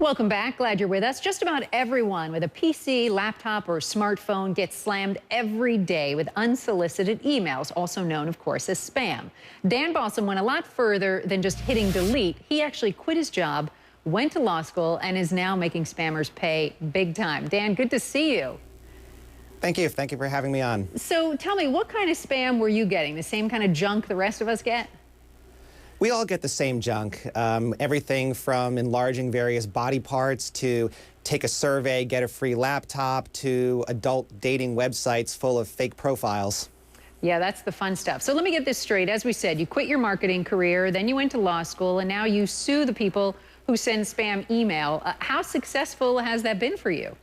Welcome back. Glad you're with us. Just about everyone with a PC, laptop, or smartphone gets slammed every day with unsolicited emails, also known, of course, as spam. Dan Balsam went a lot further than just hitting delete. He actually quit his job, went to law school, and is now making spammers pay big time. Dan, good to see you. Thank you. Thank you for having me on. So tell me, what kind of spam were you getting? The same kind of junk the rest of us get? We all get the same junk. Everything from enlarging various body parts to take a survey, get a free laptop, to adult dating websites full of fake profiles. Yeah, that's the fun stuff. So let me get this straight. As we said, you quit your marketing career, then you went to law school, and now you sue the people who send spam email. How successful has that been for you?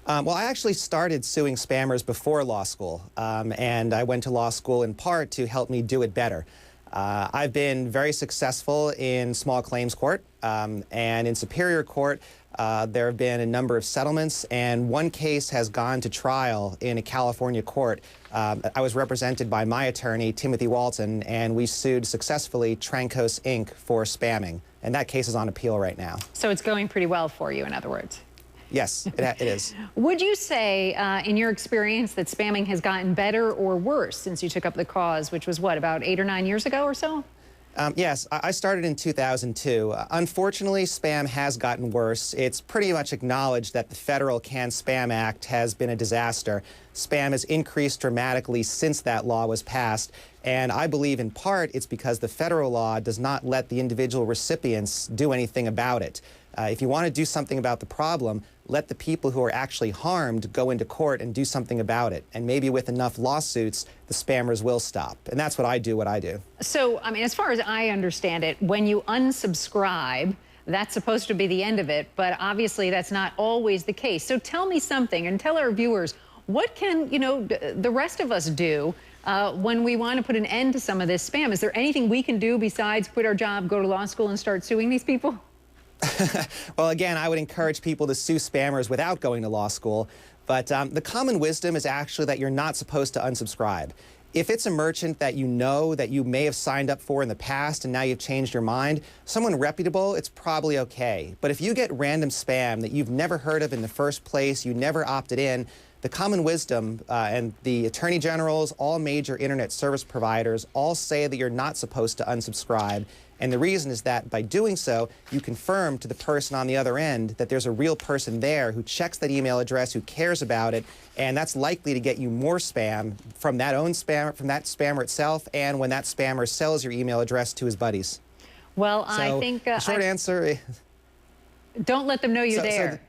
Well, I actually started suing spammers before law school, and I went to law school in part to help me do it better. I've been very successful in small claims court, and in superior court there have been a number of settlements, and one case has gone to trial in a California court. I was represented by my attorney, Timothy Walton, and we sued successfully Trancos Inc. for spamming, and that case is on appeal right now. So it's going pretty well for you, in other words. Yes, it is. Would you say, in your experience, that spamming has gotten better or worse since you took up the cause, which was, what, about 8 or 9 years ago or so? Yes, I started in 2002. Unfortunately, spam has gotten worse. It's pretty much acknowledged that the federal Can Spam Act has been a disaster. Spam has increased dramatically since that law was passed, and I believe in part it's because the federal law does not let the individual recipients do anything about it. If you want to do something about the problem, let the people who are actually harmed go into court and do something about it. And maybe with enough lawsuits, the spammers will stop. And that's what I do. So, I mean, as far as I understand it, when you unsubscribe, that's supposed to be the end of it. But obviously, that's not always the case. So tell me something and tell our viewers, what can, the rest of us do when we want to put an end to some of this spam? Is there anything we can do besides quit our job, go to law school, and start suing these people? Well, again, I would encourage people to sue spammers without going to law school, but the common wisdom is actually that you're not supposed to unsubscribe. If it's a merchant that you know that you may have signed up for in the past and now you've changed your mind, someone reputable, it's probably okay. But if you get random spam that you've never heard of in the first place, you never opted in, the common wisdom and the attorney generals, all major internet service providers, all say that you're not supposed to unsubscribe. And the reason is that by doing so, you confirm to the person on the other end that there's a real person there who checks that email address, who cares about it, and that's likely to get you more spam from that spammer itself, and when that spammer sells your email address to his buddies. Well, So I think the short answer. Don't let them know you're there.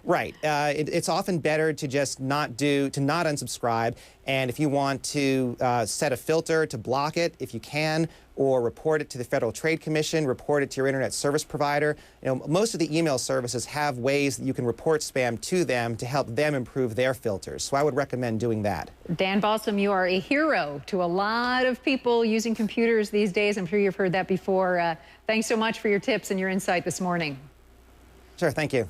Right. It's often better to just not unsubscribe. And if you want to set a filter to block it, if you can, or report it to the Federal Trade Commission, report it to your internet service provider. Most of the email services have ways that you can report spam to them to help them improve their filters. So I would recommend doing that. Dan Balsam, you are a hero to a lot of people using computers these days. I'm sure you've heard that before. Thanks so much for your tips and your insight this morning. Sure. Thank you.